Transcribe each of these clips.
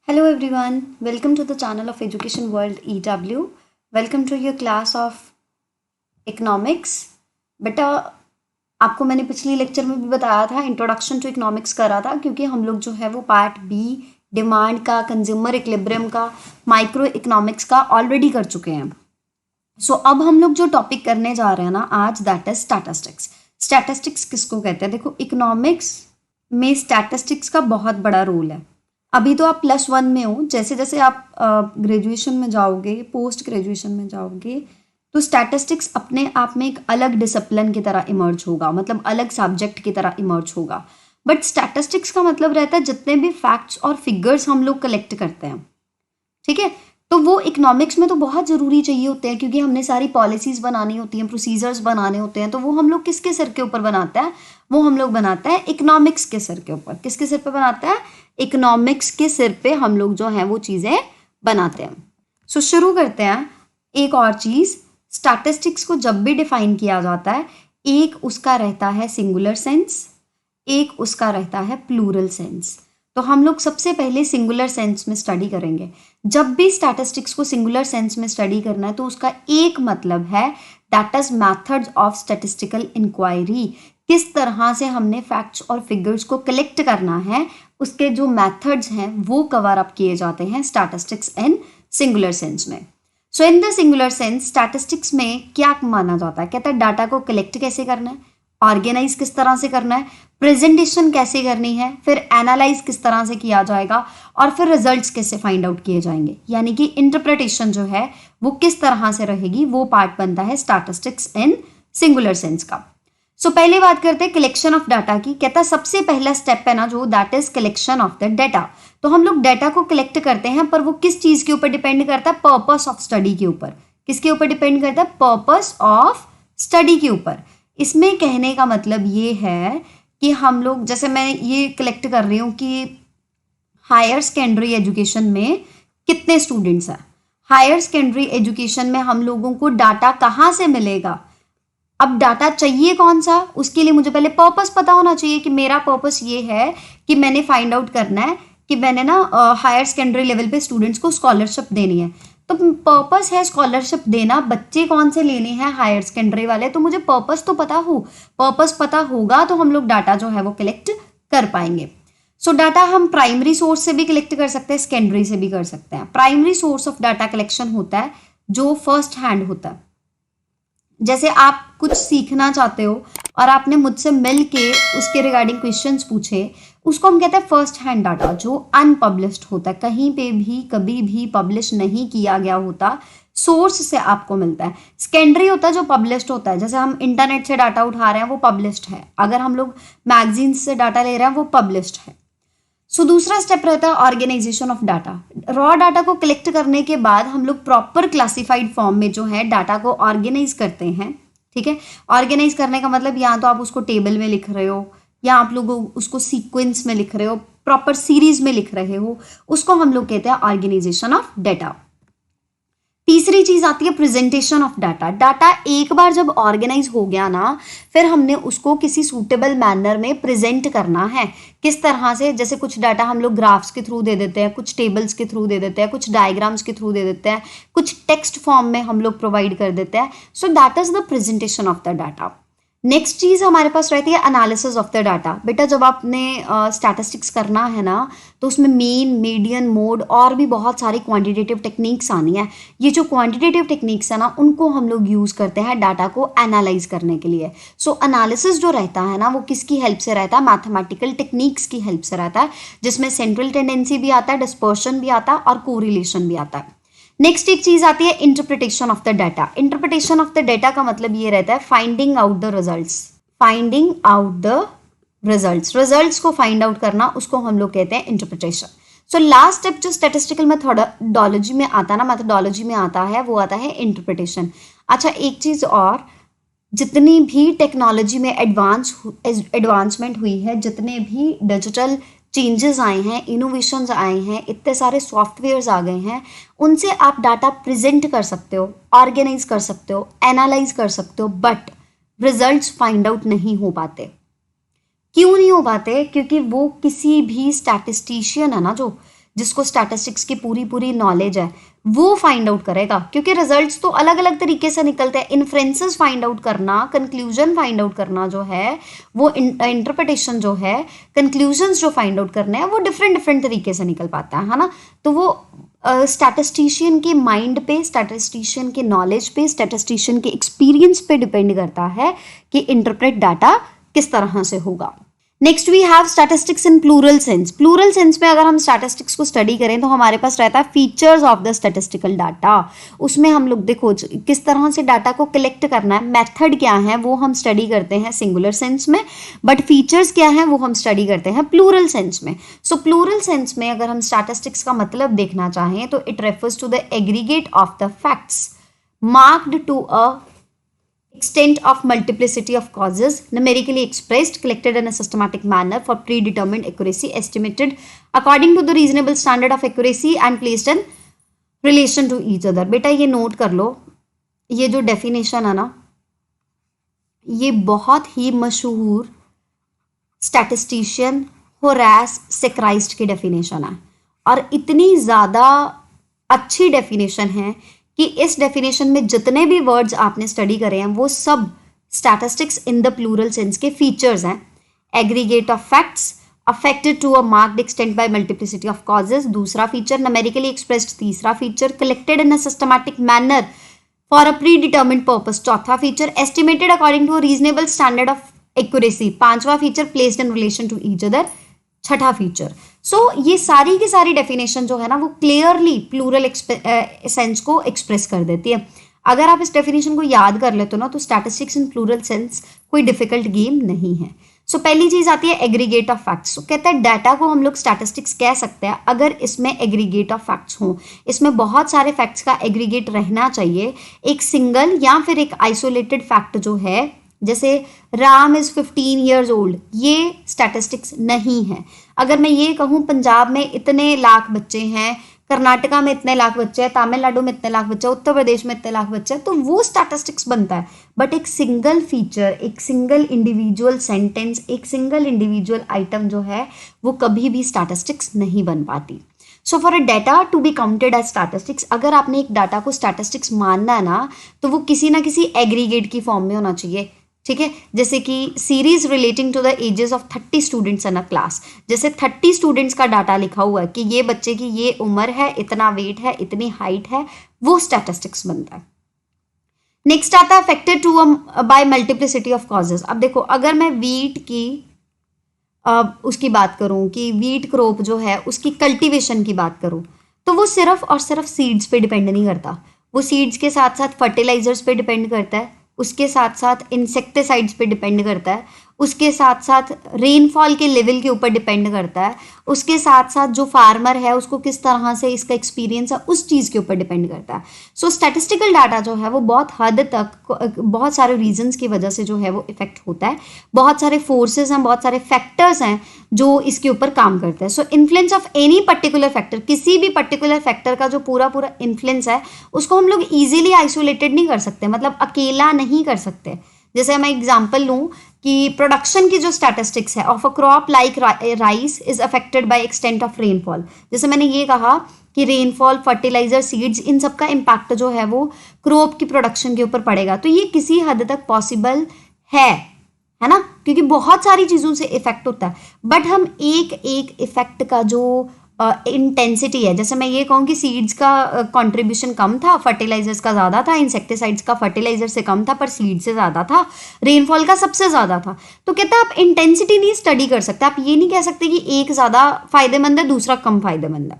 Hello everyone, welcome to the channel of Education World EW. Welcome to your class of Economics. बेटा आपको मैंने पिछली lecture में भी बताया था, इंट्रोडक्शन टू इकोनॉमिक्स करा था, क्योंकि हम लोग जो है वो पार्ट बी डिमांड का, कंज्यूमर इक्विलिब्रियम का, माइक्रो इकोनॉमिक्स का ऑलरेडी कर चुके हैं. सो अब हम लोग जो टॉपिक करने जा रहे हैं ना आज, दैट इज स्टैटिस्टिक्स. स्टैटिस्टिक्स किसको कहते हैं? देखो, इकोनॉमिक्स में स्टैटिस्टिक्स का बहुत बड़ा रोल है. अभी तो आप +1 में हो, जैसे जैसे आप ग्रेजुएशन में जाओगे, पोस्ट ग्रेजुएशन में जाओगे, तो स्टैटिस्टिक्स अपने आप में एक अलग डिसिप्लिन की तरह इमर्ज होगा, मतलब अलग सब्जेक्ट की तरह इमर्ज होगा. बट स्टैटिस्टिक्स का मतलब रहता है जितने भी फैक्ट्स और फिगर्स हम लोग कलेक्ट करते हैं, ठीक है, तो वो इकोनॉमिक्स में तो बहुत ज़रूरी चाहिए होते हैं, क्योंकि हमने सारी पॉलिसीज़ बनानी होती हैं, प्रोसीजर्स बनाने होते हैं. तो वो हम लोग किसके सिर के ऊपर बनाते हैं? वो हम लोग बनाते हैं इकोनॉमिक्स के सिर के ऊपर. किसके सिर पे बनाते हैं? इकोनॉमिक्स के सिर पे हम लोग जो हैं वो चीज़ें बनाते हैं. सो शुरू करते हैं. एक और चीज़, स्टैटिस्टिक्स को जब भी डिफाइन किया जाता है, एक उसका रहता है सिंगुलर सेंस, एक उसका रहता है प्लूरल सेंस. तो हम लोग सबसे पहले सिंगुलर सेंस में स्टडी करेंगे. जब भी स्टैटिस्टिक्स को सिंगुलर सेंस में स्टडी करना है तो उसका एक मतलब है, that is methods of statistical inquiry. किस तरह से हमने फैक्ट्स और फिगर्स को कलेक्ट करना है, उसके जो मेथड्स हैं वो कवर अप किए जाते हैं स्टैटिस्टिक्स इन सिंगुलर सेंस में. So in the singular sense statistics में क्या माना जाता है? कहता है डाटा को कलेक्ट कैसे करना है, ऑर्गेनाइज किस तरह से करना है, प्रेजेंटेशन कैसे करनी है, फिर एनालाइज किस तरह से किया जाएगा, और फिर रिजल्ट्स कैसे फाइंड आउट किए जाएंगे. यानी कि इंटरप्रिटेशन जो है वो किस तरह से रहेगी, वो पार्ट बनता है स्टैटिस्टिक्स इन सिंगुलर सेंस का. सो पहले बात करते हैं कलेक्शन ऑफ डाटा की. कहता है सबसे पहला स्टेप है ना जो, that is collection of the data. तो हम लोग डाटा को कलेक्ट करते हैं, पर वो किस चीज के ऊपर डिपेंड करता है? पर्पस ऑफ स्टडी के ऊपर. किसके ऊपर डिपेंड करता है? पर्पस ऑफ स्टडी के ऊपर. इसमें कहने का मतलब ये है कि हम लोग, जैसे मैं ये कलेक्ट कर रही हूँ कि हायर सेकेंडरी एजुकेशन में कितने स्टूडेंट्स हैं. हायर सेकेंडरी एजुकेशन में हम लोगों को डाटा कहाँ से मिलेगा? अब डाटा चाहिए कौन सा, उसके लिए मुझे पहले पर्पस पता होना चाहिए कि मेरा पर्पस ये है कि मैंने फाइंड आउट करना है कि मैंने ना हायर सेकेंडरी लेवल पे स्टूडेंट्स को स्कॉलरशिप देनी है. तो पर्पस है स्कॉलरशिप देना. बच्चे कौन से लेने हैं? हायर सेकेंडरी वाले. तो मुझे पर्पस तो पता हो, पर्पस पता होगा तो हम लोग डाटा जो है वो कलेक्ट कर पाएंगे. सो डाटा हम प्राइमरी सोर्स से भी कलेक्ट कर सकते हैं, सेकेंडरी से भी कर सकते हैं. Primary source of data collection होता है जो फर्स्ट हैंड होता है. जैसे आप कुछ सीखना चाहते हो और आपने मुझसे मिल के उसके रिगार्डिंग क्वेश्चंस पूछे, उसको हम कहते हैं फर्स्ट हैंड डाटा, जो अनपब्लिश्ड होता है, कहीं पे भी कभी भी पब्लिश नहीं किया गया होता, सोर्स से आपको मिलता है. सेकेंडरी होता है जो पब्लिश्ड होता है, जैसे हम इंटरनेट से डाटा उठा रहे हैं वो पब्लिश्ड है, अगर हम लोग मैगजीन से डाटा ले रहे हैं वो पब्लिश्ड है. सो दूसरा स्टेप रहता है organisation of data. Raw data को कलेक्ट करने के बाद हम लोग प्रॉपर क्लासिफाइड फॉर्म में जो है डाटा को ऑर्गेनाइज करते हैं. ठीक है, ऑर्गेनाइज करने का मतलब यहाँ तो आप उसको टेबल में लिख रहे हो, या आप लोग उसको सीक्वेंस में लिख रहे हो, प्रॉपर सीरीज में लिख रहे हो, उसको हम लोग कहते हैं ऑर्गेनाइजेशन ऑफ डाटा. तीसरी चीज आती है प्रेजेंटेशन ऑफ डाटा. डाटा एक बार जब ऑर्गेनाइज हो गया ना, फिर हमने उसको किसी सूटेबल मैनर में प्रेजेंट करना है. किस तरह से? जैसे कुछ डाटा हम लोग ग्राफ्स के थ्रू दे देते हैं, कुछ टेबल्स के थ्रू दे देते हैं, कुछ डायग्राम्स के थ्रू दे देते हैं, कुछ टेक्स्ट फॉर्म में हम लोग प्रोवाइड कर देते हैं. So that is the presentation of the data. Next चीज़ हमारे पास रहती है एनालिसिस ऑफ द डाटा. बेटा जब आपने स्टैटिस्टिक्स करना है ना, तो उसमें मीन, मीडियन, मोड और भी बहुत सारी क्वांटिटेटिव टेक्निक्स आनी है. ये जो क्वांटिटेटिव टेक्निक्स है ना, उनको हम लोग यूज़ करते हैं डाटा को एनालाइज करने के लिए. सो एनालिसिस जो रहता है ना, वो किसकी हेल्प से रहता है? मैथमेटिकल टेक्निक्स की हेल्प से रहता है, जिसमें सेंट्रल टेंडेंसी भी आता है, डिस्पर्शन भी आता है और कोरिलेशन भी आता है. नेक्स्ट एक चीज आती है interpretation of the data. Interpretation of the data का मतलब ये रहता है finding out the results. Finding out the results, results को फाइंड आउट करना, उसको हम लोग कहते हैं इंटरप्रिटेशन. सो लास्ट स्टेप जो स्टैटिस्टिकल मेथोडोलॉजी में आता है ना, मेथोडोलॉजी में आता है, वो आता है इंटरप्रिटेशन. अच्छा, एक चीज और, जितनी भी टेक्नोलॉजी में एडवांसमेंट हुई है, जितने भी डिजिटल चेंजेस आए हैं, इनोवेशंस आए हैं, इतने सारे सॉफ्टवेयर्स आ गए हैं, उनसे आप डाटा प्रेजेंट कर सकते हो, ऑर्गेनाइज कर सकते हो, एनालाइज कर सकते हो, बट रिजल्ट्स फाइंड आउट नहीं हो पाते. क्यों नहीं हो पाते? क्योंकि वो किसी भी स्टैटिस्टिशियन है ना, जो जिसको स्टैटिस्टिक्स की पूरी पूरी नॉलेज है, वो फाइंड आउट करेगा। क्योंकि रिजल्ट्स तो अलग अलग तरीके से निकलते हैं। इन्फ्रेंसेस फाइंड आउट करना, कंक्लूजन फाइंड आउट करना जो है, वो इंटरप्रिटेशन जो है, कंक्लूजन्स जो फाइंड आउट करने हैं, वो डिफरेंट डिफरेंट तरीके से निकल पाता है ना। तो वो स्टैटिस्टिशियन के माइंड पे, स्टैटिस्टिशियन के नॉलेज पे, स्टैटिस्टिशियन के एक्सपीरियंस पे डिपेंड करता है कि इंटरप्रेट डाटा किस तरह से होगा। Next we have statistics in plural sense. Plural sense में अगर हम स्टैटिस्टिक्स को स्टडी करें तो हमारे पास रहता है features of the statistical data. उसमें हम लोग देखो किस तरह से डाटा को कलेक्ट करना है, मेथड क्या है वो हम स्टडी करते हैं सिंगुलर सेंस में, बट फीचर्स क्या है वो हम स्टडी करते हैं प्लूरल सेंस में। सो प्लूरल सेंस में अगर हम स्टैटिस्टिक्स का मतलब देखना चाहें तो it refers to the aggregate of the facts marked to a extent of multiplicity of causes numerically expressed collected in a systematic manner for predetermined accuracy estimated according to the reasonable standard of accuracy and placed in relation to each other। बेटा ये note कर लो, ये जो definition है ना, ये बहुत ही मशहूर स्टैटिस्टिशियन होरेस सेक्राइस्ट की डेफिनेशन है और इतनी ज़्यादा अच्छी डेफिनेशन है कि इस डेफिनेशन में जितने भी वर्ड्स आपने स्टडी करे हैं वो सब statistics in the plural sense के फीचर्स हैं। Aggregate of facts affected to a marked extent by multiplicity of causes, दूसरा फीचर। न्यूमेरिकली एक्सप्रेस्ड, तीसरा feature. Collected in a systematic manner for a predetermined purpose, चौथा feature. Estimated according to a reasonable standard of accuracy, पांचवा feature. Placed in relation to each other, छठा feature. So ये सारी की सारी definition जो है ना वो क्लियरली प्लूरल सेंस को एक्सप्रेस कर देती है। अगर आप इस डेफिनेशन को याद कर लेते हो ना तो स्टैटिस्टिक्स इन प्लूरल सेंस कोई डिफिकल्ट गेम नहीं है। सो पहली चीज आती है एग्रीगेट ऑफ फैक्ट्स। तो कहते हैं डाटा को हम लोग स्टैटिस्टिक्स कह सकते हैं अगर इसमें एग्रीगेट ऑफ फैक्ट्स हो, इसमें बहुत सारे फैक्ट्स का एग्रीगेट रहना चाहिए। एक सिंगल या फिर एक आइसोलेटेड फैक्ट जो है, जैसे राम इज 15 ईयर्स ओल्ड, ये स्टैटिस्टिक्स नहीं है। अगर मैं ये कहूँ पंजाब में इतने लाख बच्चे हैं, कर्नाटका में इतने लाख बच्चे हैं, तमिलनाडु में इतने लाख बच्चे हैं, उत्तर प्रदेश में इतने लाख बच्चे हैं, तो वो स्टैटिस्टिक्स बनता है। बट एक सिंगल फीचर, एक सिंगल इंडिविजुअल सेंटेंस, एक सिंगल इंडिविजुअल आइटम जो है वो कभी भी स्टैटिस्टिक्स नहीं बन पाती। So for a data to be counted as statistics, अगर आपने एक डाटा को स्टैटिस्टिक्स मानना है ना तो वो किसी ना किसी एग्रीगेट की फॉर्म में होना चाहिए। ठीक है, जैसे कि series relating to the ages of 30 students in a class, जैसे 30 स्टूडेंट्स का डाटा लिखा हुआ है कि ये बच्चे की ये उम्र है, इतना वेट है, इतनी हाइट है, वो स्टैटिस्टिक्स बनता है। नेक्स्ट आता है affected to by multiplicity of causes. अब देखो अगर मैं वीट की उसकी बात करूं कि वीट क्रॉप जो है उसकी कल्टीवेशन की बात करूं तो वो सिर्फ और सिर्फ सीड्स पे डिपेंड नहीं करता, वो सीड्स के साथ साथ फर्टिलाइजर्स पे डिपेंड करता है, उसके साथ साथ इंसेक्टिसाइड्स पे डिपेंड करता है, उसके साथ साथ रेनफॉल के लेवल के ऊपर डिपेंड करता है, उसके साथ साथ जो फार्मर है उसको किस तरह से इसका एक्सपीरियंस है उस चीज़ के ऊपर डिपेंड करता है। सो स्टैटिस्टिकल डाटा जो है वो बहुत हद तक बहुत सारे रीजंस की वजह से जो है वो इफेक्ट होता है, बहुत सारे फोर्सेस हैं, बहुत सारे फैक्टर्स हैं जो इसके ऊपर काम करते हैं। So influence of any particular factor, किसी भी पर्टिकुलर फैक्टर का जो पूरा पूरा इन्फ्लुएंस है उसको हम लोग ईजिली आइसोलेटेड नहीं कर सकते, मतलब अकेला नहीं कर सकते। जैसे मैं एग्जांपल लूँ कि प्रोडक्शन की जो स्टैटिस्टिक्स है of a crop like rice is affected by extent of rainfall, जैसे मैंने ये कहा कि रेनफॉल, फर्टिलाइजर, सीड्स, इन सब का इम्पैक्ट जो है वो क्रॉप की प्रोडक्शन के ऊपर पड़ेगा। तो ये किसी हद तक पॉसिबल है ना, क्योंकि बहुत सारी चीज़ों से इफेक्ट होता है, बट हम एक एक इफेक्ट का जो इंटेंसिटी है, जैसे मैं ये कहूँ कि सीड्स का कंट्रीब्यूशन कम था, फर्टिलाइजर्स का ज़्यादा था, इंसेक्टिसाइड्स का फर्टिलाइजर से कम था पर सीड से ज़्यादा था, रेनफॉल का सबसे ज़्यादा था, तो कहता है आप इंटेंसिटी नहीं स्टडी कर सकते, आप ये नहीं कह सकते कि एक ज़्यादा फायदेमंद है दूसरा कम फायदेमंद है।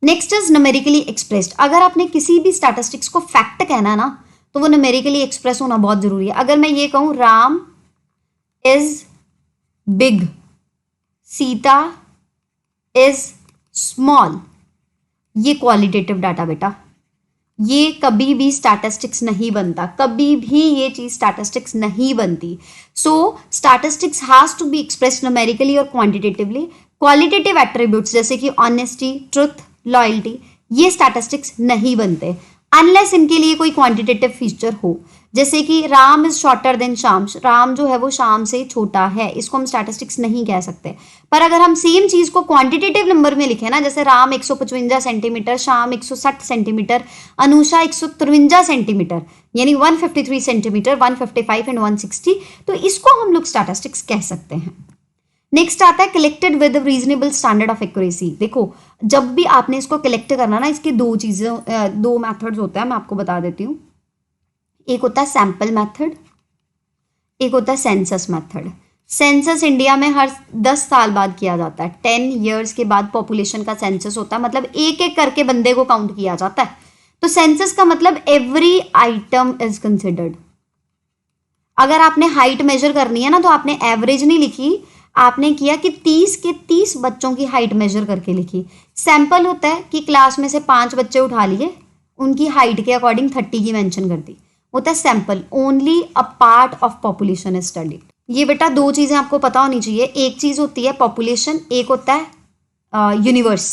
Next is numerically expressed. अगर आपने किसी भी स्टैटिस्टिक्स को फैक्ट कहना है ना तो वो न्यूमेरिकली एक्सप्रेस होना बहुत जरूरी है। अगर मैं ये कहूँ Ram is big, Sita is small, ये क्वालिटेटिव डाटा बेटा, ये कभी भी स्टैटिस्टिक्स नहीं बनता, कभी भी ये चीज स्टैटिस्टिक्स नहीं बनती। So statistics has to be expressed numerically और क्वांटिटेटिवली। क्वालिटेटिव एट्रीब्यूट्स जैसे कि ऑनेस्टी, ट्रुथ, लॉयल्टी, ये स्टैटिस्टिक्स नहीं बनते अनलेस इनके लिए कोई क्वांटिटेटिव फीचर हो। जैसे कि Ram is shorter than Shyam, Ram जो है वो श्याम से छोटा है, इसको हम स्टैटिस्टिक्स नहीं कह सकते। पर अगर हम सेम चीज को क्वांटिटेटिव नंबर में लिखें ना, जैसे Ram 155 centimetre, Shyam 160 centimetre, Anusha 153 centimetre, यानी 153 सेंटीमीटर, 155 एंड 160, तो इसको हम लोग स्टैटिस्टिक्स कह सकते हैं। नेक्स्ट आता है collected with reasonable standard of accuracy. देखो जब भी आपने इसको कलेक्ट करना ना, इसके दो मेथड्स होते हैं, मैं आपको बता देती हूँ। एक होता है सैंपल मेथड, एक होता है सेंसस मेथड। सेंसस इंडिया में हर 10 साल बाद किया जाता है, 10 ईयर्स के बाद पॉपुलेशन का सेंसस होता है, मतलब एक एक करके बंदे को काउंट किया जाता है। तो सेंसस का मतलब एवरी आइटम इज कंसिडर्ड। अगर आपने हाइट मेजर करनी है ना, तो आपने एवरेज नहीं लिखी, आपने किया कि 30 के 30 बच्चों की हाइट मेजर करके लिखी। सैंपल होता है कि क्लास में से 5 बच्चे उठा लिए, उनकी हाइट के अकॉर्डिंग 30 की मेंशन कर दी, होता है sample. Only a part of population is studied. ये बेटा दो चीजें आपको पता होनी चाहिए, एक चीज होती है पॉपुलेशन, एक होता है यूनिवर्स।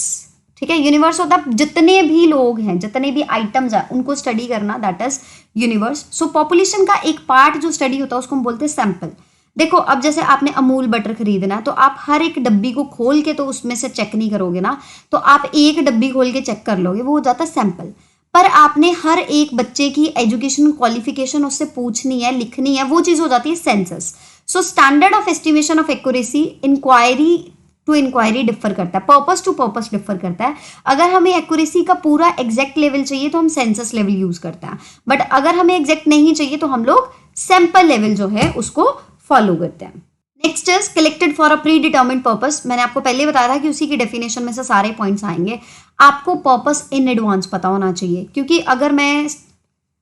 ठीक है, यूनिवर्स होता है जितने भी लोग हैं, जितने भी आइटम्स हैं, उनको स्टडी करना, that is universe. So population का एक पार्ट जो स्टडी होता है उसको हम बोलते हैं सैंपल। देखो अब जैसे आपने अमूल बटर खरीदना है, तो आप हर एक डब्बी को खोल के तो उसमें से चेक नहीं करोगे ना, तो आप एक डब्बी खोल के चेक कर लोगे, वो हो जाता है सैंपल। पर आपने हर एक बच्चे की एजुकेशन क्वालिफिकेशन उससे पूछनी है, लिखनी है, वो चीज हो जाती है census. So standard of estimation of accuracy inquiry to inquiry differ करता है, पर्पस टू पर्पस डिफर करता है। अगर हमें एक्यूरेसी का पूरा एग्जैक्ट लेवल चाहिए तो हम सेंसस लेवल यूज करते हैं, बट अगर हमें एग्जैक्ट नहीं चाहिए तो हम लोग सैंपल लेवल जो है उसको फॉलो करते हैं। Next is collected for a predetermined purpose. मैंने आपको पहले बताया था कि उसी की डेफिनेशन में से सारे पॉइंट्स आएंगे। आपको पर्पस इन एडवांस पता होना चाहिए, क्योंकि अगर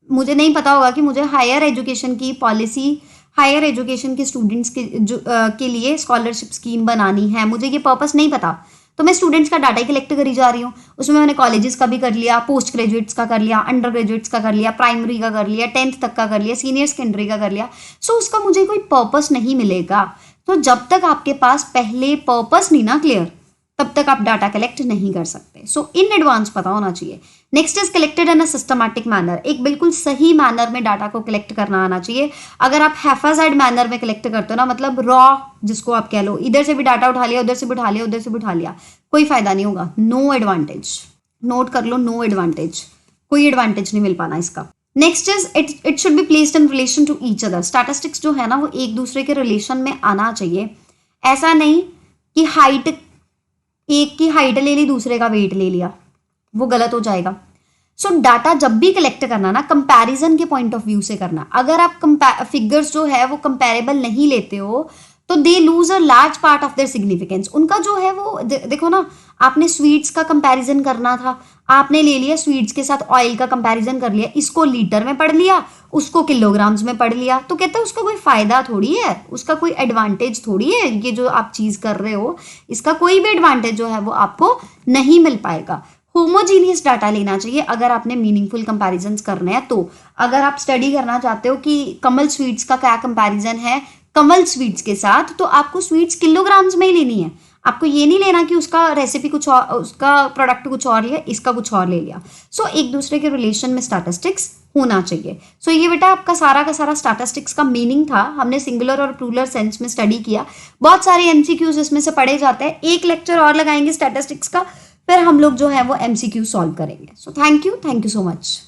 मुझे नहीं पता होगा कि मुझे हायर एजुकेशन की पॉलिसी, हायर एजुकेशन के स्टूडेंट्स के लिए स्कॉलरशिप स्कीम बनानी है, मुझे ये पर्पस नहीं पता, तो मैं स्टूडेंट्स का डाटा ही कलेक्ट करी जा रही हूँ। उसमें मैंने कॉलेजेस का भी कर लिया, पोस्ट ग्रेजुएट्स का कर लिया, अंडर ग्रेजुएट्स का कर लिया, प्राइमरी का कर लिया, 10th तक का कर लिया, सीनियर सेकेंडरी का कर लिया। सो उसका मुझे कोई पर्पस नहीं मिलेगा। तो जब तक आपके पास पहले पर्पस नहीं ना क्लियर, तब तक आप डाटा कलेक्ट नहीं कर सकते। सो इन एडवांस पता होना चाहिए। Next is collected in a systematic manner. एक बिल्कुल सही मैनर में डाटा को कलेक्ट करना आना चाहिए। अगर आप हैफाजाइड मैनर में कलेक्ट करते हो ना, मतलब रॉ जिसको आप कह लो, इधर से भी डाटा उठा लिया, उधर से भी उठा लिया, उधर से भी उठा लिया, कोई फायदा नहीं होगा। नो एडवांटेज, नोट कर लो, नो एडवांटेज, कोई एडवांटेज नहीं मिल पाना इसका। Next is it should be placed in relation to each other. Statistics जो है ना वो एक दूसरे के रिलेशन में आना चाहिए। ऐसा नहीं कि हाइट, एक की हाइट ले ली, दूसरे का वेट ले लिया, वो गलत हो जाएगा। सो डाटा जब भी कलेक्ट करना ना, कंपैरिजन के पॉइंट ऑफ व्यू से करना। अगर आप फिगर्स जो है वो कंपैरेबल नहीं लेते हो तो they lose a large part of their significance. उनका जो है वो देखो ना, आपने स्वीट्स का कंपैरिजन करना था, आपने ले लिया स्वीट्स के साथ ऑयल का कंपैरिजन कर लिया, इसको लीटर में पढ़ लिया, उसको किलोग्राम्स में पढ़ लिया, तो कहते हैं उसका कोई फायदा थोड़ी है, उसका कोई एडवांटेज थोड़ी है। ये जो आप चीज कर रहे हो, इसका कोई भी एडवांटेज जो है वो आपको नहीं मिल पाएगा। होमोजीनियस डाटा लेना चाहिए अगर आपने मीनिंगफुल कंपैरिजंस करने हैं। तो अगर आप स्टडी करना चाहते हो कि कमल स्वीट्स का क्या कंपैरिजन है कमल स्वीट्स के साथ, तो आपको स्वीट्स किलोग्राम्स में ही लेनी है। आपको ये नहीं लेना कि उसका रेसिपी कुछ और, उसका प्रोडक्ट कुछ और लिया, इसका कुछ और ले लिया। सो एक दूसरे के रिलेशन में स्टैटिस्टिक्स होना चाहिए। सो ये बेटा आपका सारा का सारा स्टैटिस्टिक्स का मीनिंग था। हमने सिंगुलर और प्लूरल सेंस में स्टडी किया। बहुत सारे एमसीक्यूज इसमें से पढ़े जाते हैं। एक लेक्चर और लगाएंगे स्टैटिस्टिक्स का, फिर हम लोग जो है वो एमसीक्यू सॉल्व करेंगे। So thank you so much.